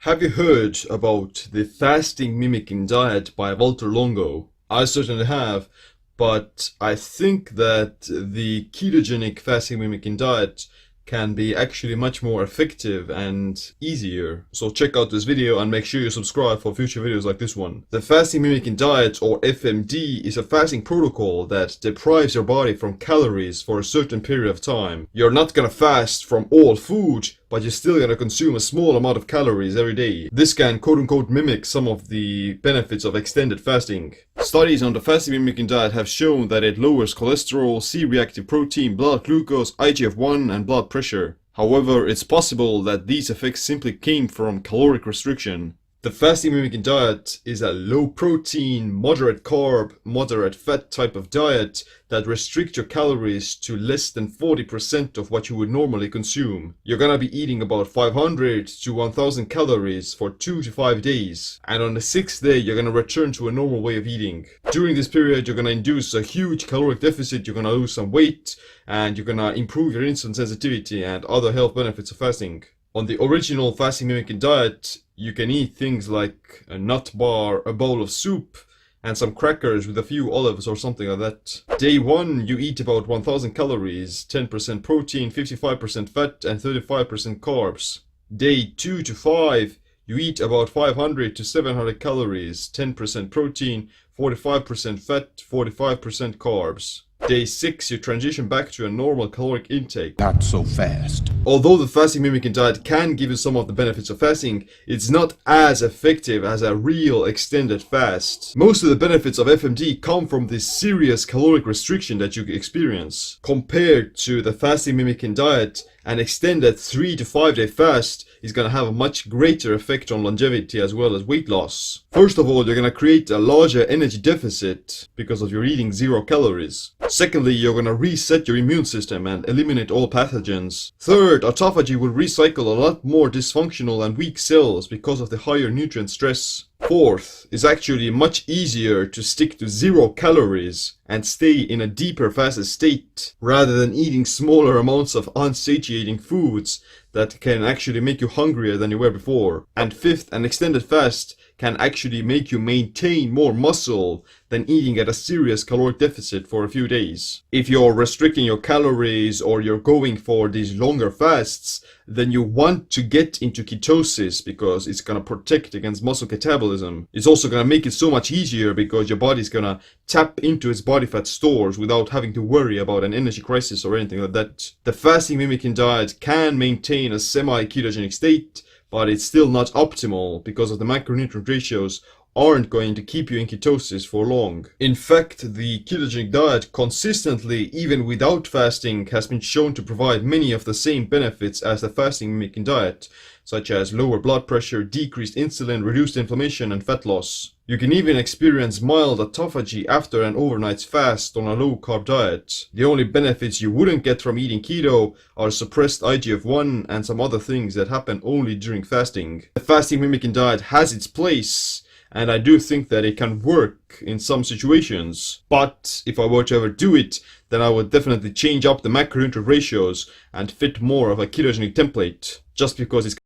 Have you heard about the fasting mimicking diet by Walter Longo? I certainly have, but I think that the ketogenic fasting mimicking diet can be actually much more effective and easier. So check out this video and make sure you subscribe for future videos like this one. The fasting mimicking diet, or FMD, is a fasting protocol that deprives your body from calories for a certain period of time. You're not gonna fast from all food, but you're still gonna consume a small amount of calories every day. This can quote-unquote mimic some of the benefits of extended fasting. Studies on the fasting mimicking diet have shown that it lowers cholesterol, C-reactive protein, blood glucose, IGF-1 and blood pressure. However, it's possible that these effects simply came from caloric restriction. The fasting mimicking diet is a low protein, moderate carb, moderate fat type of diet that restricts your calories to less than 40% of what you would normally consume. You're gonna be eating about 500 to 1000 calories for 2 to 5 days, and on the 6th day you're gonna return to a normal way of eating. During this period you're gonna induce a huge caloric deficit, you're gonna lose some weight, and you're gonna improve your insulin sensitivity and other health benefits of fasting. On the original fasting mimicking diet, you can eat things like a nut bar, a bowl of soup, and some crackers with a few olives or something like that. Day 1, you eat about 1000 calories, 10% protein, 55% fat, and 35% carbs. Day 2 to 5, you eat about 500 to 700 calories, 10% protein, 45% fat, 45% carbs. Day 6, you transition back to a normal caloric intake. Not so fast. Although the fasting mimicking diet can give you some of the benefits of fasting, it's not as effective as a real extended fast. Most of the benefits of FMD come from this serious caloric restriction that you experience. Compared to the fasting mimicking diet, an extended 3 to 5 day fast is going to have a much greater effect on longevity as well as weight loss. First of all, you're going to create a larger energy deficit because of your eating 0 calories. Secondly, you're going to reset your immune system and eliminate all pathogens. Third, autophagy will recycle a lot more dysfunctional and weak cells because of the higher nutrient stress. Fourth, it's actually much easier to stick to 0 calories and stay in a deeper fasted state rather than eating smaller amounts of unsatiating foods that can actually make you hungrier than you were before. And fifth, an extended fast can actually make you maintain more muscle than eating at a serious caloric deficit for a few days. If you're restricting your calories or you're going for these longer fasts, then you want to get into ketosis because it's gonna protect against muscle catabolism. It's also gonna make it so much easier because your body's gonna tap into its body fat stores without having to worry about an energy crisis or anything like that. The fasting mimicking diet can maintain a semi-ketogenic state, but it's still not optimal because of the macronutrient ratios aren't going to keep you in ketosis for long. In fact, the ketogenic diet consistently, even without fasting, has been shown to provide many of the same benefits as the fasting mimicking diet, such as lower blood pressure, decreased insulin, reduced inflammation, and fat loss. You can even experience mild autophagy after an overnight fast on a low-carb diet. The only benefits you wouldn't get from eating keto are suppressed IGF-1 and some other things that happen only during fasting. The fasting mimicking diet has its place, and I do think that it can work in some situations. But if I were to ever do it, then I would definitely change up the macronutrient ratios and fit more of a ketogenic template, just because it's